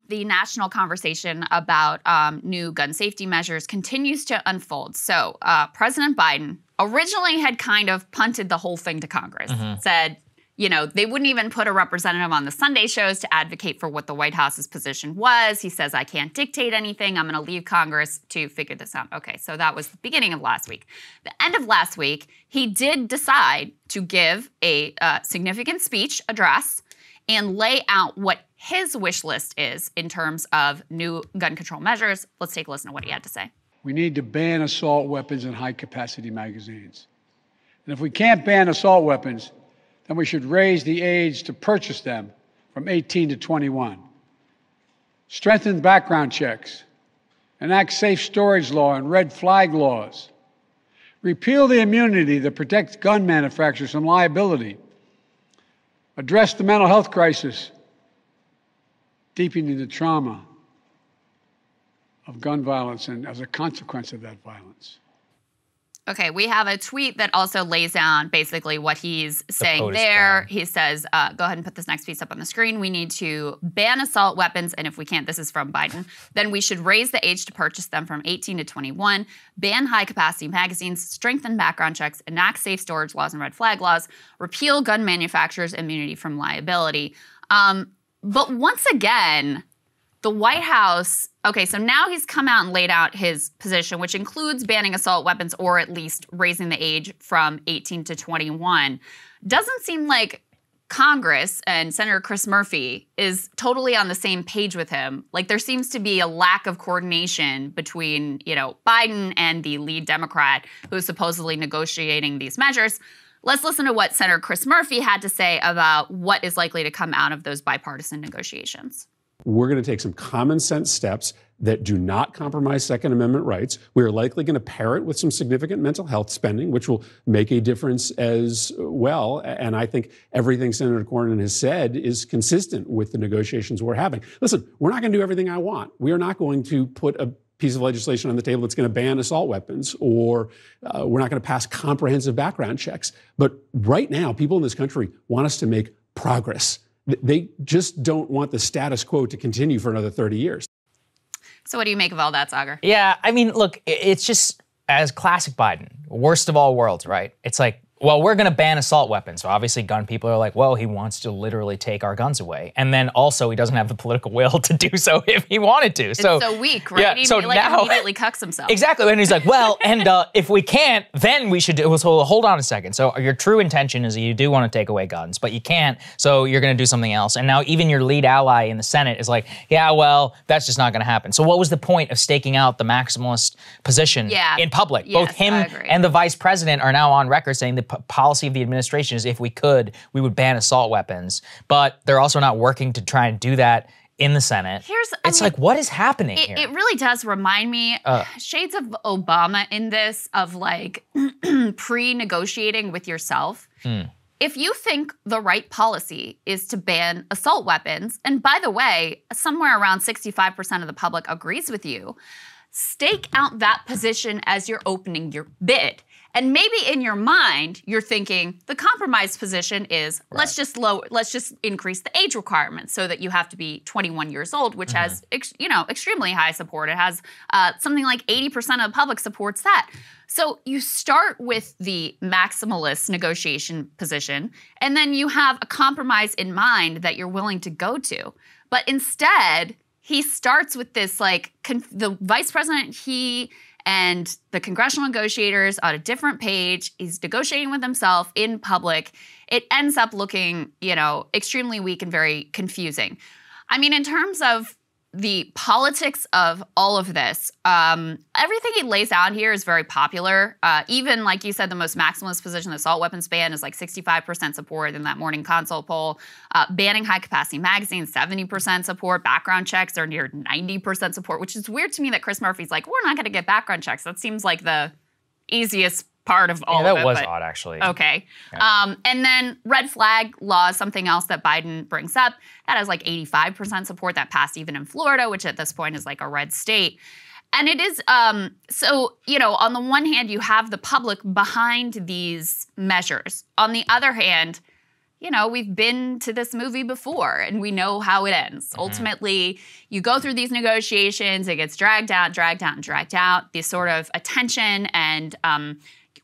The national conversation about new gun safety measures continues to unfold. So President Biden originally had kind of punted the whole thing to Congress, said, you know, they wouldn't even put a representative on the Sunday shows to advocate for what the White House's position was. He says, I can't dictate anything. I'm going to leave Congress to figure this out. Okay, so that was the beginning of last week. The end of last week, he did decide to give a significant speech address and lay out what his wish list is in terms of new gun control measures. Let's take a listen to what he had to say. We need to ban assault weapons and high-capacity magazines. And if we can't ban assault weapons, then we should raise the age to purchase them from 18 to 21. Strengthen background checks. Enact safe storage law and red flag laws. Repeal the immunity that protects gun manufacturers from liability. Address the mental health crisis, deepening the trauma of gun violence and as a consequence of that violence. Okay, we have a tweet that also lays down basically what he's saying there. He says, go ahead and put this next piece up on the screen. We need to ban assault weapons, and if we can't, this is from Biden, then we should raise the age to purchase them from 18 to 21, ban high-capacity magazines, strengthen background checks, enact safe storage laws and red flag laws, repeal gun manufacturers' immunity from liability. But once again, the White House, okay, so now he's come out and laid out his position, which includes banning assault weapons or at least raising the age from 18 to 21. Doesn't seem like Congress and Senator Chris Murphy is totally on the same page with him. Like there seems to be a lack of coordination between, you know, Biden and the lead Democrat who's supposedly negotiating these measures. Let's listen to what Senator Chris Murphy had to say about what is likely to come out of those bipartisan negotiations. We're going to take some common sense steps that do not compromise Second Amendment rights. We're likely going to pair it with some significant mental health spending, which will make a difference as well. And I think everything Senator Cornyn has said is consistent with the negotiations we're having. Listen, we're not going to do everything I want. We are not going to put a piece of legislation on the table that's going to ban assault weapons, or we're not going to pass comprehensive background checks. But right now, people in this country want us to make progress. They just don't want the status quo to continue for another 30 years. So what do you make of all that, Saagar? Yeah, I mean, look, it's just as classic Biden, worst of all worlds, right? It's like, well, we're going to ban assault weapons. So obviously gun people are like, well, he wants to literally take our guns away. And then also he doesn't have the political will to do so if he wanted to. It's so weak, right? Yeah, he so like now, immediately cucks himself. Exactly. And he's like, well, and if we can't, then we should do, so hold on a second. So your true intention is that you do want to take away guns, but you can't, so you're going to do something else. And now even your lead ally in the Senate is like, yeah, well, that's just not going to happen. So what was the point of staking out the maximalist position in public? Yes, both him and the vice president are now on record saying the policy of the administration is if we could, we would ban assault weapons. But they're also not working to try and do that in the Senate. It's like, what is happening here? It really does remind me, shades of Obama in this, of like pre-negotiating with yourself. If you think the right policy is to ban assault weapons, and by the way, somewhere around 65% of the public agrees with you, stake out that position as you're opening your bid. And maybe in your mind, you're thinking the compromise position is let's just increase the age requirement so that you have to be 21 years old, which has extremely high support. It has something like 80% of the public supports that. So you start with the maximalist negotiation position, and then you have a compromise in mind that you're willing to go to. But instead, he starts with this like the vice president, he and the congressional negotiators on a different page. He's negotiating with himself in public. It ends up looking, extremely weak and very confusing. I mean, in terms of the politics of all of this, everything he lays out here is very popular. Even, like you said, the most maximalist position, the assault weapons ban, is like 65% support in that morning consult poll. Banning high-capacity magazines, 70% support. Background checks are near 90% support, which is weird to me that Chris Murphy's like, we're not going to get background checks. That seems like the easiest part of all of it. That was odd, actually. Okay. Yeah. And then red flag law is something else that Biden brings up. That has like 85% support. That passed even in Florida, which at this point is like a red state. And it is, on the one hand, you have the public behind these measures. On the other hand, we've been to this movie before and we know how it ends. Ultimately, you go through these negotiations, it gets dragged out. This sort of attention and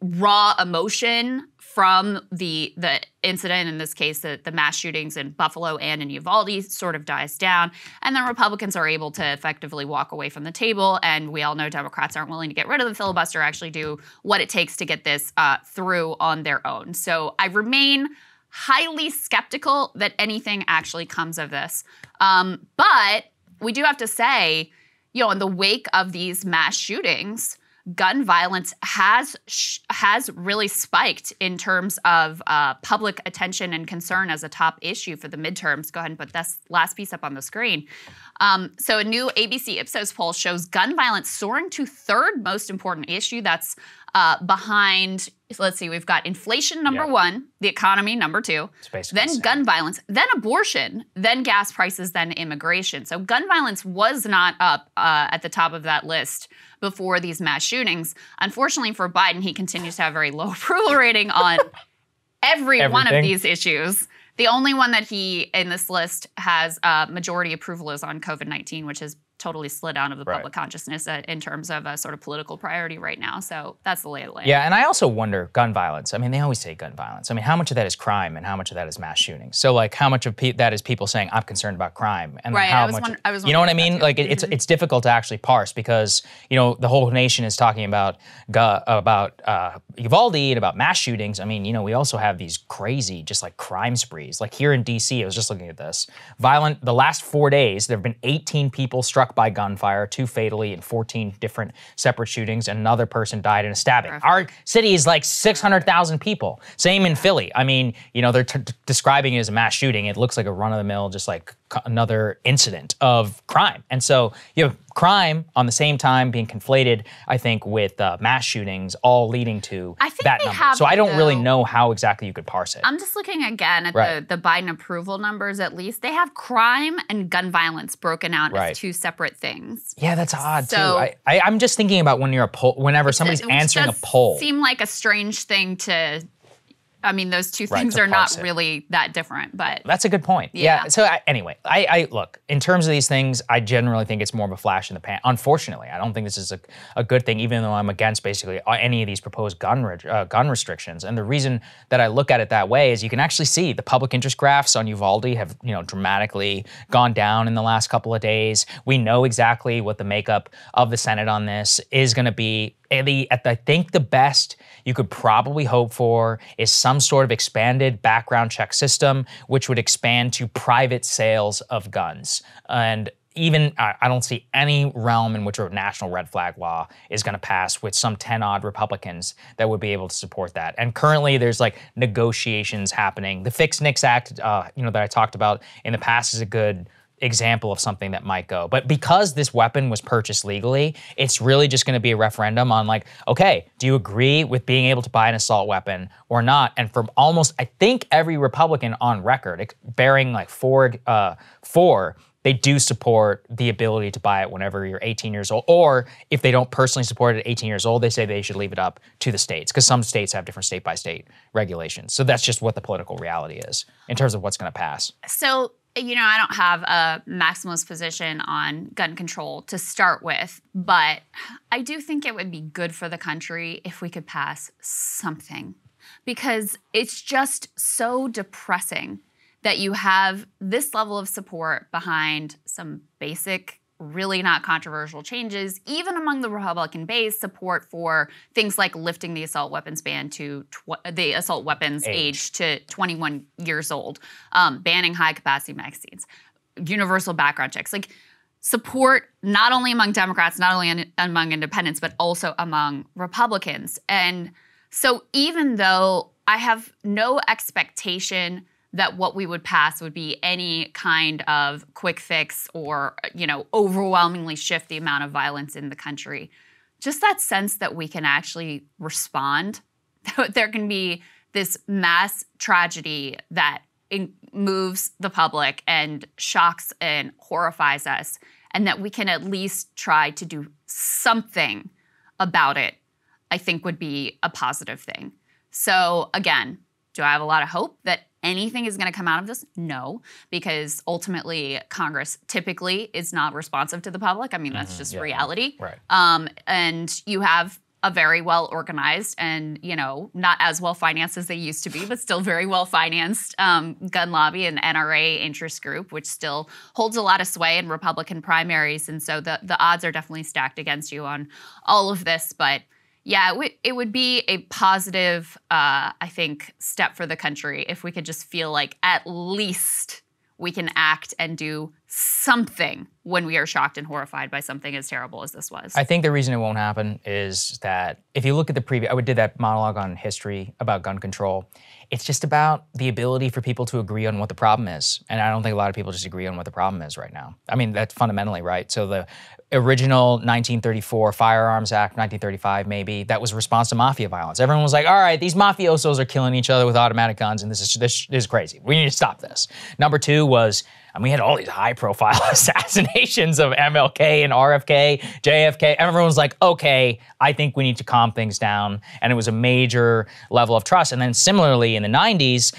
raw emotion from the incident, in this case, the mass shootings in Buffalo and in Uvalde, sort of dies down. And then Republicans are able to effectively walk away from the table. And we all know Democrats aren't willing to get rid of the filibuster, actually do what it takes to get this through on their own. So I remain highly skeptical that anything actually comes of this. But we do have to say, in the wake of these mass shootings, gun violence has really spiked in terms of public attention and concern as a top issue for the midterms. Go ahead and put this last piece up on the screen. So a new ABC Ipsos poll shows gun violence soaring to third most important issue. That's behind, let's see, we've got inflation number one, the economy number two, then gun violence, then abortion, then gas prices, then immigration. So gun violence was not up at the top of that list before these mass shootings. Unfortunately for Biden, he continues to have a very low approval rating on every one of these issues. The only one that he, in this list, has majority approval is on COVID-19, which has totally slid out of the public consciousness in terms of a sort of political priority right now. So that's the lay of the land. Yeah, and I also wonder, gun violence. I mean, they always say gun violence. I mean, how much of that is crime and how much of that is mass shootings? So, like, how much of that is people saying, I'm concerned about crime? And how much, you know what I mean? Like, it's difficult to actually parse because, the whole nation is talking about Uvalde and about mass shootings. I mean, we also have these crazy, just like crime sprees. Like here in D.C., I was just looking at this. The last 4 days, there have been 18 people struck by gunfire, 2 fatally in 14 different separate shootings, and another person died in a stabbing. Our city is like 600,000 people. Same in Philly. I mean, they're describing it as a mass shooting. It looks like a run-of-the-mill, just like another incident of crime. And so you have crime on the same time being conflated, I think, with mass shootings, all leading to that number. So I don't really know how exactly you could parse it. I'm just looking again at the Biden approval numbers, at least. They have crime and gun violence broken out as two separate things. Yeah, that's odd, too. I'm just thinking about when you're whenever somebody's answering a poll. Seem like a strange thing to... I mean, those two things are not really that different, but... That's a good point. Yeah. So anyway, I look, in terms of these things, I generally think it's more of a flash in the pan. Unfortunately, I don't think this is a good thing, even though I'm against basically any of these proposed gun restrictions. And the reason that I look at it that way is you can actually see the public interest graphs on Uvalde have, dramatically gone down in the last couple of days. We know exactly what the makeup of the Senate on this is going to be. I think the best you could probably hope for is some sort of expanded background check system, which would expand to private sales of guns. And even I don't see any realm in which a national red flag law is going to pass with some 10-odd Republicans that would be able to support that. And currently there's like negotiations happening. The Fix NICS Act, that I talked about in the past is a good example of something that might go. But because this weapon was purchased legally, it's really just going to be a referendum on like, okay, do you agree with being able to buy an assault weapon or not? And from almost, I think every Republican on record, bearing like four, they do support the ability to buy it whenever you're 18 years old. Or if they don't personally support it at 18 years old, they say they should leave it up to the states because some states have different state-by-state regulations. So that's just what the political reality is in terms of what's going to pass. So, I don't have a maximalist position on gun control to start with, but I do think it would be good for the country if we could pass something because it's just so depressing that you have this level of support behind some basic, really not controversial changes, even among the Republican base, support for things like lifting the assault weapons ban to the assault weapons age to 21 years old, banning high-capacity magazines, universal background checks, like support not only among Democrats, not only among independents, but also among Republicans. And so even though I have no expectation that what we would pass would be any kind of quick fix or, overwhelmingly shift the amount of violence in the country. Just that sense that we can actually respond. There can be this mass tragedy that moves the public and shocks and horrifies us, and that we can at least try to do something about it, I think would be a positive thing. So again, do I have a lot of hope that anything is going to come out of this? No, because ultimately Congress typically is not responsive to the public. I mean, that's just reality. Right. And you have a very well organized and, not as well financed as they used to be, but still very well financed gun lobby and NRA interest group, which still holds a lot of sway in Republican primaries. And so the odds are definitely stacked against you on all of this. But yeah, it would be a positive, I think, step for the country if we could just feel like at least we can act and do something when we are shocked and horrified by something as terrible as this was. I think the reason it won't happen is that if you look at the previous, I did that monologue on history about gun control. It's just about the ability for people to agree on what the problem is. And I don't think a lot of people just agree on what the problem is right now. I mean, that's fundamentally right. So the original 1934 Firearms Act, 1935 maybe, that was a response to mafia violence. Everyone was like, all right, these mafiosos are killing each other with automatic guns and this is crazy. We need to stop this. Number two was, and we had all these high-profile assassinations of MLK and RFK, JFK. Everyone was like, okay, I think we need to calm things down. And it was a major level of trust. And then similarly, in the 90s,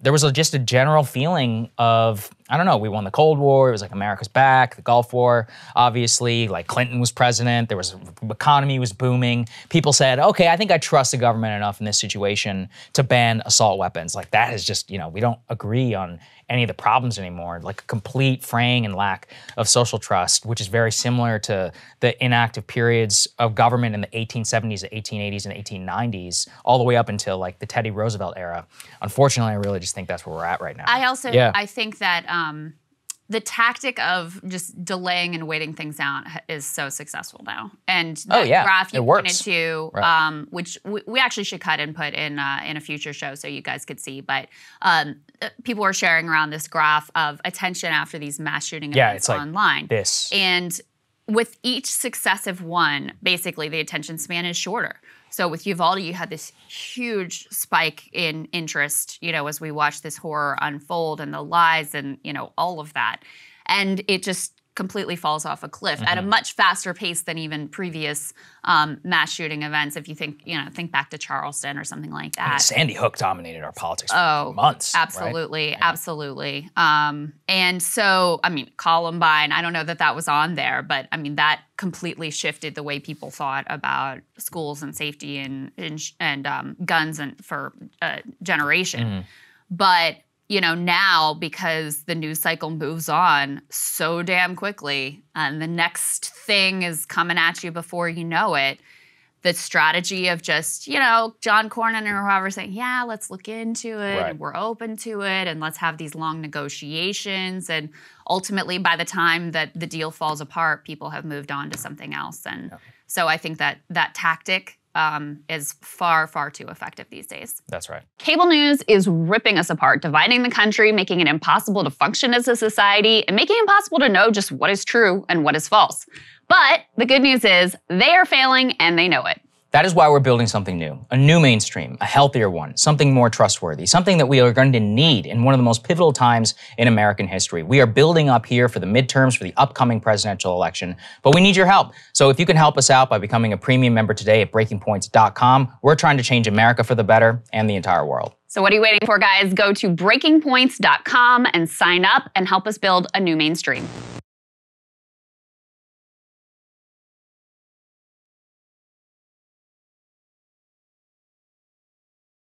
there was just a general feeling of, I don't know, we won the Cold War. It was like America's back, the Gulf War, obviously. Like Clinton was president. The economy was booming. People said, okay, I think I trust the government enough in this situation to ban assault weapons. Like that is just, we don't agree on any of the problems anymore, like a complete fraying and lack of social trust, which is very similar to the inactive periods of government in the 1870s, the 1880s, and 1890s, all the way up until like the Teddy Roosevelt era. Unfortunately, I really just think that's where we're at right now. I think that the tactic of just delaying and waiting things out is so successful now. And that graph you pointed to, which we actually should cut and put in a future show so you guys could see, but people are sharing around this graph of attention after these mass shooting events online. This. And with each successive one, basically the attention span is shorter. So with Uvalde, you had this huge spike in interest, as we watched this horror unfold and the lies and, all of that. And it just completely falls off a cliff at a much faster pace than even previous mass shooting events. If you think back to Charleston or something like that. I mean, Sandy Hook dominated our politics for months. Absolutely, right? Absolutely. And so, Columbine, I don't know that was on there, but that completely shifted the way people thought about schools and safety and guns and for a generation. But now because the news cycle moves on so damn quickly and the next thing is coming at you before you know it, the strategy of just, John Cornyn or whoever saying, yeah, let's look into it and we're open to it and let's have these long negotiations. And ultimately, by the time that the deal falls apart, people have moved on to something else. And so I think that tactic is far, far too effective these days. That's right. Cable news is ripping us apart, dividing the country, making it impossible to function as a society, and making it impossible to know just what is true and what is false. But the good news is they are failing and they know it. That is why we're building something new, a new mainstream, a healthier one, something more trustworthy, something that we are going to need in one of the most pivotal times in American history. We are building up here for the midterms, for the upcoming presidential election, but we need your help. So if you can help us out by becoming a premium member today at breakingpoints.com, we're trying to change America for the better and the entire world. So what are you waiting for, guys? Go to breakingpoints.com and sign up and help us build a new mainstream.